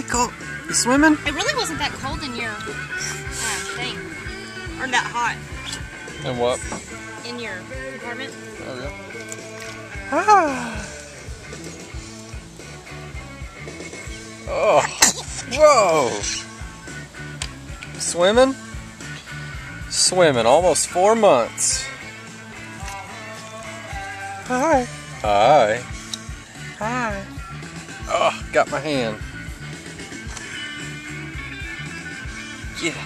Colt. You swimming? It really wasn't that cold in your thing. Or that hot. And what? In your apartment. Oh, yeah. Ah. Oh. Whoa. Swimming? Swimming. Almost 4 months. Hi. Hi. Hi. Oh, got my hand. Get it.